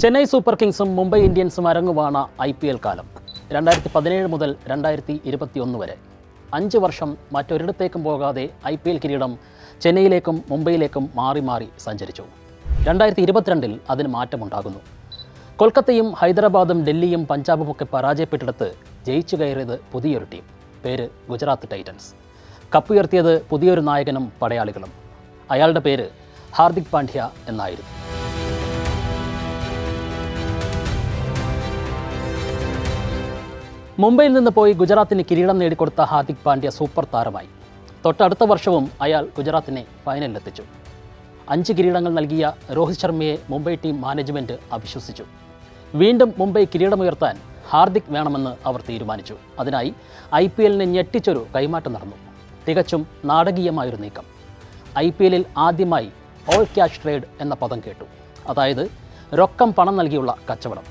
Chennai super കിങ്സും Mumbai ഇന്ത്യൻസും അരങ്ങുവാണ IPL കാലം 2017 മുതൽ 2021 വരെ 5 വർഷം മറ്റൊരിടത്തേക്കും പോകാതെ IPL കിരീടം ചെന്നൈയിലേക്കും മുംബൈയിലേക്കും മാറി മാറി സഞ്ചരിച്ചു. 2022-ൽ അതിന് മാറ്റമുണ്ടാകുന്നു. കൊൽക്കത്തയും ഹൈദരാബാദും ഡൽഹിയും പഞ്ചാബുമൊക്കെ പരാജയപ്പെട്ടിടത്ത് ജയിച്ചു കയറിയത് പുതിയൊരു ടീം, പേര് ഗുജറാത്ത് ടൈറ്റൻസ്. കപ്പുയർത്തിയത് പുതിയൊരു നായകനും പടയാളികളും. അയാളുടെ പേര് ഹാർദിക് പാണ്ഡ്യ എന്നായിരുന്നു. മുംബൈയിൽ നിന്ന് പോയി ഗുജറാത്തിന് കിരീടം നേടിക്കൊടുത്ത ഹാർദിക് പാണ്ഡ്യ സൂപ്പർ താരമായി. തൊട്ടടുത്ത വർഷവും അയാൾ ഗുജറാത്തിനെ ഫൈനലിലെത്തിച്ചു. 5 കിരീടങ്ങൾ നൽകിയ രോഹിത് ശർമ്മയെ മുംബൈ ടീം മാനേജ്മെൻറ്റ് അവിശ്വസിച്ചു. വീണ്ടും മുംബൈ കിരീടമുയർത്താൻ ഹാർദിക് വേണമെന്ന് അവർ തീരുമാനിച്ചു. അതിനായി IPL-നെ ഞെട്ടിച്ചൊരു കൈമാറ്റം നടന്നു. തികച്ചും നാടകീയമായൊരു നീക്കം. IPL-ൽ ആദ്യമായി ഓൾ ക്യാഷ് ട്രേഡ് എന്ന പദം കേട്ടു. അതായത് രൊക്കം പണം നൽകിയുള്ള കച്ചവടം.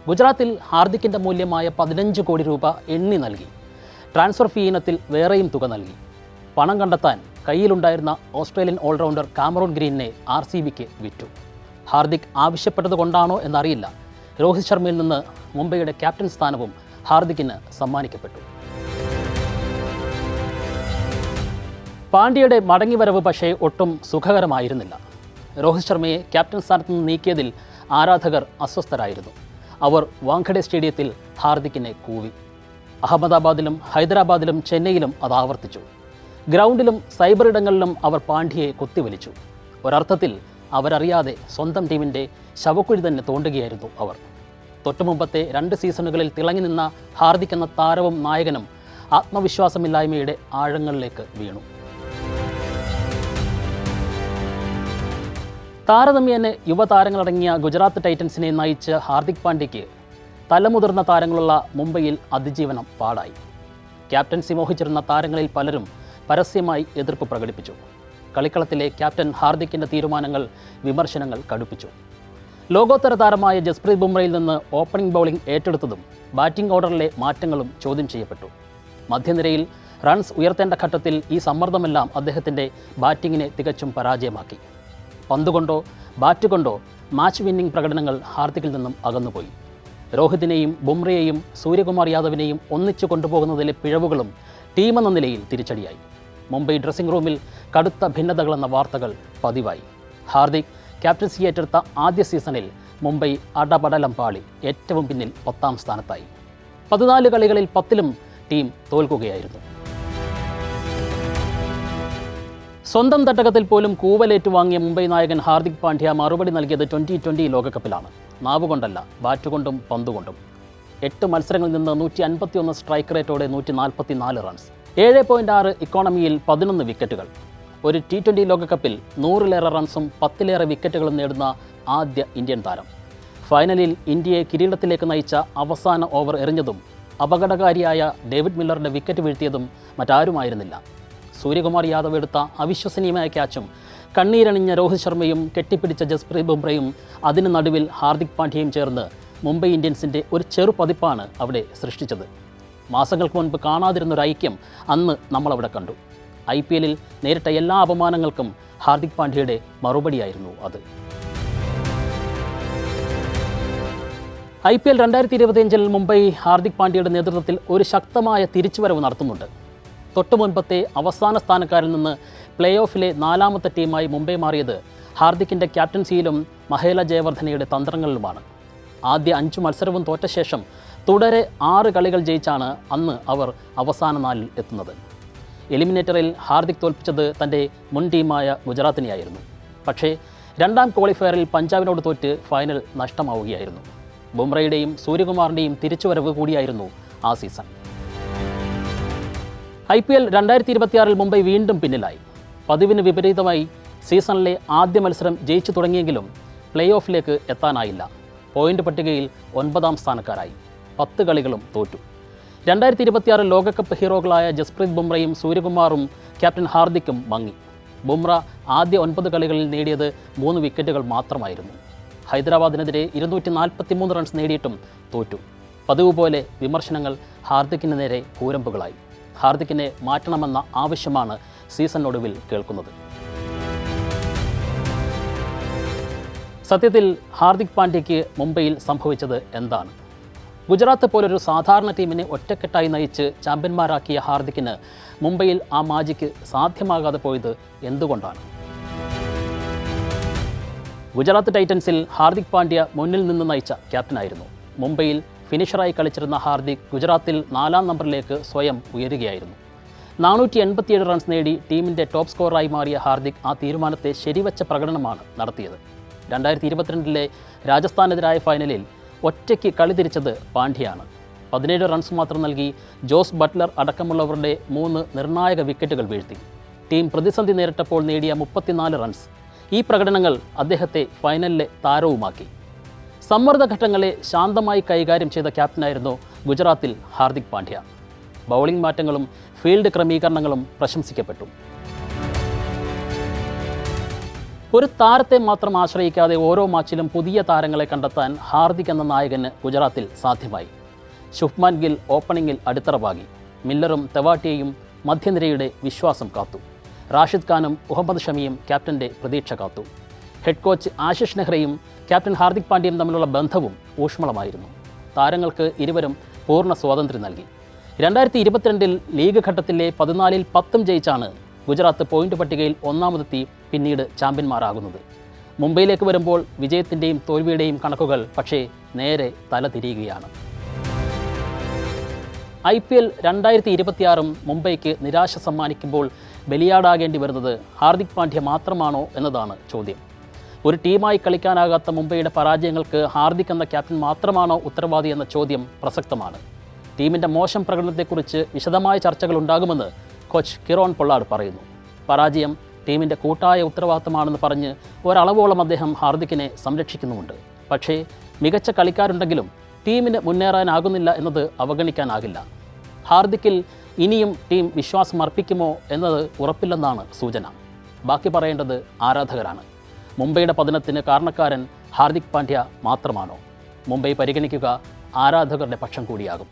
ഗുജറാത്തിൽ ഹാർദിക്കിൻ്റെ മൂല്യമായ 15 കോടി രൂപ എണ്ണി നൽകി. ട്രാൻസ്ഫർ ഫീ ഇനത്തിൽ വേറെയും തുക നൽകി. പണം കണ്ടെത്താൻ കയ്യിലുണ്ടായിരുന്ന ഓസ്ട്രേലിയൻ ഓൾറൗണ്ടർ കാമറൂൺ ഗ്രീനിനെ RCBക്ക് വിറ്റു. ഹാർദിക് ആവശ്യപ്പെട്ടത് കൊണ്ടാണോ എന്നറിയില്ല, രോഹിത് ശർമ്മയിൽ നിന്ന് മുംബൈയുടെ ക്യാപ്റ്റൻ സ്ഥാനവും ഹാർദിക്കിന് സമ്മാനിക്കപ്പെട്ടു. പാണ്ഡ്യയുടെ മടങ്ങിവരവ് പക്ഷേ ഒട്ടും സുഖകരമായിരുന്നില്ല. രോഹിത് ശർമ്മയെ ക്യാപ്റ്റൻ സ്ഥാനത്ത് നിന്ന് നീക്കിയതിൽ ആരാധകർ അസ്വസ്ഥരായിരുന്നു. അവർ വാങ്കഡെ സ്റ്റേഡിയത്തിൽ ഹാർദിക്കിനെ കൂവി. അഹമ്മദാബാദിലും ഹൈദരാബാദിലും ചെന്നൈയിലും അത് ആവർത്തിച്ചു. ഗ്രൗണ്ടിലും സൈബർ ഇടങ്ങളിലും അവർ പാണ്ഡ്യയെ കുത്തിവലിച്ചു. ഒരർത്ഥത്തിൽ അവരറിയാതെ സ്വന്തം ടീമിൻ്റെ ശവക്കുഴി തന്നെ തോണ്ടുകയായിരുന്നു അവർ. തൊട്ടുമുമ്പത്തെ 2 സീസണുകളിൽ തിളങ്ങി നിന്ന ഹാർദിക് എന്ന താരവും നായകനും ആത്മവിശ്വാസമില്ലായ്മയുടെ ആഴങ്ങളിലേക്ക് വീണു. താരതമ്യേന യുവതാരങ്ങളടങ്ങിയ ഗുജറാത്ത് ടൈറ്റൻസിനെ നയിച്ച ഹാർദിക് പാണ്ഡ്യയ്ക്ക് തലമുതിർന്ന താരങ്ങളുള്ള മുംബൈയിൽ അതിജീവനം പാടായി. ക്യാപ്റ്റൻസി മോഹിച്ചിരുന്ന താരങ്ങളിൽ പലരും പരസ്യമായി എതിർപ്പ് പ്രകടിപ്പിച്ചു. കളിക്കളത്തിലെ ക്യാപ്റ്റൻ ഹാർദിക്കിൻ്റെ തീരുമാനങ്ങൾ വിമർശനങ്ങൾ കടുപ്പിച്ചു. ലോകോത്തര താരമായ ജസ്പ്രീത് ബുംറയിൽ നിന്ന് ഓപ്പണിംഗ് ബൗളിംഗ് ഏറ്റെടുത്തതും ബാറ്റിംഗ് ഓർഡറിലെ മാറ്റങ്ങളും ചോദ്യം ചെയ്യപ്പെട്ടു. മധ്യനിരയിൽ റൺസ് ഉയർത്തേണ്ട ഘട്ടത്തിൽ ഈ സമ്മർദ്ദമെല്ലാം അദ്ദേഹത്തിൻ്റെ ബാറ്റിങ്ങിനെ തികച്ചും പരാജയമാക്കി. പന്തുകൊണ്ടോ ബാറ്റ് കൊണ്ടോ മാച്ച് വിന്നിംഗ് പ്രകടനങ്ങൾ ഹാർദിക്കിൽ നിന്നും അകന്നുപോയി. രോഹിതിനെയും ബുംറയെയും സൂര്യകുമാർ യാദവിനെയും ഒന്നിച്ചു കൊണ്ടുപോകുന്നതിലെ പിഴവുകളും ടീമെന്ന നിലയിൽ തിരിച്ചടിയായി. മുംബൈ ഡ്രസ്സിംഗ് റൂമിൽ കടുത്ത ഭിന്നതകളെന്ന വാർത്തകൾ പതിവായി. ഹാർദിക് ക്യാപ്റ്റൻസി ഏറ്റെടുത്ത ആദ്യ സീസണിൽ മുംബൈ അടപടലം പാളി ഏറ്റവും പിന്നിൽ 10ാം സ്ഥാനത്തായി. 14 കളികളിൽ 10ലും ടീം തോൽക്കുകയായിരുന്നു. സ്വന്തം തട്ടകത്തിൽ പോലും കൂവലേറ്റുവാങ്ങിയ മുംബൈ നായകൻ ഹാർദിക് പാണ്ഡ്യ മറുപടി നൽകിയത് 2020 ലോകകപ്പിലാണ്. നാവുകൊണ്ടല്ല, ബാറ്റുകൊണ്ടും പന്തുകൊണ്ടും. 8 മത്സരങ്ങളിൽ നിന്ന് 151 സ്ട്രൈക്ക് റേറ്റോടെ 144 റൺസ്, 7.6 ഇക്കോണമിയിൽ 11 വിക്കറ്റുകൾ. ഒരു T20 ലോകകപ്പിൽ 100-ലേറെ റൺസും 10-ലേറെ വിക്കറ്റുകളും നേടുന്ന ആദ്യ ഇന്ത്യൻ താരം. ഫൈനലിൽ ഇന്ത്യയെ കിരീടത്തിലേക്ക് നയിച്ച അവസാന ഓവർ എറിഞ്ഞതും അപകടകാരിയായ ഡേവിഡ് മില്ലറുടെ വിക്കറ്റ് വീഴ്ത്തിയതും മറ്റാരുമായിരുന്നില്ല, സൂര്യകുമാർ യാദവ് എടുത്ത അവിശ്വസനീയമായ ക്യാച്ചും കണ്ണീരണിഞ്ഞ രോഹിത് ശർമ്മയും കെട്ടിപ്പിടിച്ച ജസ്പ്രീത് ബുംറയും അതിന് നടുവിൽ ഹാർദിക് പാണ്ഡ്യയും ചേർന്ന് മുംബൈ ഇന്ത്യൻസിൻ്റെ ഒരു ചെറു പതിപ്പാണ് അവിടെ സൃഷ്ടിച്ചത്. മാസങ്ങൾക്ക് മുൻപ് കാണാതിരുന്നൊരു ഐക്യം അന്ന് നമ്മളവിടെ കണ്ടു. IPL-ൽ നേരിട്ട എല്ലാ അപമാനങ്ങൾക്കും ഹാർദിക് പാണ്ഡ്യയുടെ മറുപടിയായിരുന്നു അത്. IPL 2025-ൽ മുംബൈ ഹാർദിക് പാണ്ഡ്യയുടെ നേതൃത്വത്തിൽ ഒരു ശക്തമായ തിരിച്ചുവരവ് നടത്തുന്നുണ്ട്. തൊട്ടു മുൻപത്തെ അവസാന സ്ഥാനക്കാരിൽ നിന്ന് പ്ലേ ഓഫിലെ 4ാമത്തെ ടീമായി മുംബൈ മാറിയത് ഹാർദിക്കിൻ്റെ ക്യാപ്റ്റൻസിയിലും മഹേല ജയവർദ്ധനയുടെ തന്ത്രങ്ങളിലുമാണ്. ആദ്യ 5 മത്സരവും തോറ്റ ശേഷം തുടരെ 6 കളികൾ ജയിച്ചാണ് അന്ന് അവർ അവസാന 4-ൽ എത്തുന്നത്. എലിമിനേറ്ററിൽ ഹാർദിക് തോൽപ്പിച്ചത് തൻ്റെ മുൻ ടീമായ ഗുജറാത്തിനെയായിരുന്നു. പക്ഷേ 2ാം ക്വാളിഫയറിൽ പഞ്ചാബിനോട് തോറ്റ് ഫൈനൽ നഷ്ടമാവുകയായിരുന്നു. ബുംറയുടെയും സൂര്യകുമാറിൻ്റെയും തിരിച്ചുവരവ് കൂടിയായിരുന്നു ആ സീസൺ. IPL 2026-ൽ മുംബൈ വീണ്ടും പിന്നിലായി. പതിവിന് വിപരീതമായി സീസണിലെ ആദ്യ മത്സരം ജയിച്ചു തുടങ്ങിയെങ്കിലും പ്ലേ ഓഫിലേക്ക് എത്താനായില്ല. പോയിൻ്റ് പട്ടികയിൽ 9ാം സ്ഥാനക്കാരായി. 10 കളികളും തോറ്റു. 2026 ലോകകപ്പ് ഹീറോകളായ ജസ്പ്രീത് ബുംറയും സൂര്യകുമാറും ക്യാപ്റ്റൻ ഹാർദിക്കും മങ്ങി. ബുംറ ആദ്യ 9 കളികളിൽ നേടിയത് 3 വിക്കറ്റുകൾ മാത്രമായിരുന്നു. ഹൈദരാബാദിനെതിരെ 243 റൺസ് നേടിയിട്ടും തോറ്റു. പതിവ് പോലെ വിമർശനങ്ങൾ ഹാർദിക്കിന് നേരെ കൂരമ്പുകളായി. ഹാർദിക്കിനെ മാറ്റണമെന്ന ആവശ്യമാണ് സീസണിനൊടുവിൽ കേൾക്കുന്നത്. സത്യത്തിൽ ഹാർദിക് പാണ്ഡ്യയ്ക്ക് മുംബൈയിൽ സംഭവിച്ചത് എന്താണ്? ഗുജറാത്ത് പോലൊരു സാധാരണ ടീമിനെ ഒറ്റക്കെട്ടായി നയിച്ച് ചാമ്പ്യന്മാരാക്കിയ ഹാർദിക്കിന് മുംബൈയിൽ ആ മാജിക്ക് സാധ്യമാകാതെ പോയത് എന്തുകൊണ്ടാണ്? ഗുജറാത്ത് ടൈറ്റൻസിൽ ഹാർദിക് പാണ്ഡ്യ മുന്നിൽ നിന്ന് നയിച്ച ക്യാപ്റ്റനായിരുന്നു. മുംബൈയിൽ ഫിനിഷറായി കളിച്ചിരുന്ന ഹാർദിക് ഗുജറാത്തിൽ 4-ാം നമ്പറിലേക്ക് സ്വയം ഉയരുകയായിരുന്നു. 487 റൺസ് നേടി ടീമിൻ്റെ ടോപ്പ് സ്കോററായി മാറിയ ഹാർദിക് ആ തീരുമാനത്തെ ശരിവച്ച പ്രകടനമാണ് നടത്തിയത്. 2022 രാജസ്ഥാനെതിരായ ഫൈനലിൽ ഒറ്റയ്ക്ക് കളി തിരിച്ചത് പാണ്ഡ്യയാണ്. 17 റൺസ് മാത്രം നൽകി ജോസ് ബട്ട്ലർ അടക്കമുള്ളവരുടെ 3 നിർണായക വിക്കറ്റുകൾ വീഴ്ത്തി. ടീം പ്രതിസന്ധി നേരിട്ടപ്പോൾ നേടിയ 34 റൺസ്. ഈ പ്രകടനങ്ങൾ അദ്ദേഹത്തെ ഫൈനലിലെ താരവുമാക്കി. സമ്മർദ്ദഘട്ടങ്ങളെ ശാന്തമായി കൈകാര്യം ചെയ്ത ക്യാപ്റ്റനായിരുന്നു ഗുജറാത്തിൽ ഹാർദിക് പാണ്ഡ്യ. ബൗളിംഗ് മാറ്റങ്ങളും ഫീൽഡ് ക്രമീകരണങ്ങളും പ്രശംസിക്കപ്പെട്ടു. ഒരു താരത്തെ മാത്രം ആശ്രയിക്കാതെ ഓരോ മാച്ചിലും പുതിയ താരങ്ങളെ കണ്ടെത്താൻ ഹാർദിക് എന്ന നായകന് ഗുജറാത്തിൽ സാധ്യമായി. ശുഭ്മാൻ ഗിൽ ഓപ്പണിംഗിൽ അടിത്തറ പാകി. മില്ലറും തെവാട്ടിയയും മധ്യനിരയുടെ വിശ്വാസം കാത്തു. റാഷിദ് ഖാനും മുഹമ്മദ് ഷമിയും ക്യാപ്റ്റൻ്റെ പ്രതീക്ഷ കാത്തു. ഹെഡ് കോച്ച് ആശിഷ് നെഹ്റയും ക്യാപ്റ്റൻ ഹാർദിക് പാണ്ഡ്യയും തമ്മിലുള്ള ബന്ധവും ഊഷ്മളമായിരുന്നു. താരങ്ങൾക്ക് ഇരുവരും പൂർണ്ണ സ്വാതന്ത്ര്യം നൽകി. 2022 ലീഗ് ഘട്ടത്തിലെ 14-ൽ 10 ജയിച്ചാണ് ഗുജറാത്ത് പോയിന്റ് പട്ടികയിൽ ഒന്നാമതെത്തി പിന്നീട് ചാമ്പ്യന്മാരാകുന്നത്. മുംബൈയിലേക്ക് വരുമ്പോൾ വിജയത്തിൻ്റെയും തോൽവിയുടെയും കണക്കുകൾ പക്ഷേ നേരെ തലതിരിയുകയാണ്. IPL 2026 മുംബൈക്ക് നിരാശ സമ്മാനിക്കുമ്പോൾ ബലിയാടാകേണ്ടി വരുന്നത് ഹാർദിക് പാണ്ഡ്യ മാത്രമാണോ എന്നതാണ് ചോദ്യം. ഒരു ടീമായി കളിക്കാനാകാത്ത മുംബൈയുടെ പരാജയങ്ങൾക്ക് ഹാർദിക് എന്ന ക്യാപ്റ്റൻ മാത്രമാണോ ഉത്തരവാദി എന്ന ചോദ്യം പ്രസക്തമാണ്. ടീമിൻ്റെ മോശം പ്രകടനത്തെക്കുറിച്ച് വിശദമായ ചർച്ചകൾ ഉണ്ടാകുമെന്ന് കോച്ച് കിറോൺ പൊള്ളാർഡ് പറയുന്നു. പരാജയം ടീമിൻ്റെ കൂട്ടായ ഉത്തരവാദിത്തമാണെന്ന് പറഞ്ഞ് ഒരളവോളം അദ്ദേഹം ഹാർദിക്കിനെ സംരക്ഷിക്കുന്നുമുണ്ട്. പക്ഷേ മികച്ച കളിക്കാരുണ്ടെങ്കിലും ടീമിന് മുന്നേറാനാകുന്നില്ല എന്നത് അവഗണിക്കാനാകില്ല. ഹാർദിക്കിൽ ഇനിയും ടീം വിശ്വാസം അർപ്പിക്കുമോ എന്നത് ഉറപ്പില്ലെന്നാണ് സൂചന. ബാക്കി പറയേണ്ടത് ആരാധകരാണ്. മുംബൈയുടെ പതനത്തിന് കാരണക്കാരൻ ഹാർദിക് പാണ്ഡ്യ മാത്രമാണോ? മുംബൈ പരിഗണിക്കുക ആരാധകരുടെ പക്ഷം കൂടിയാകും.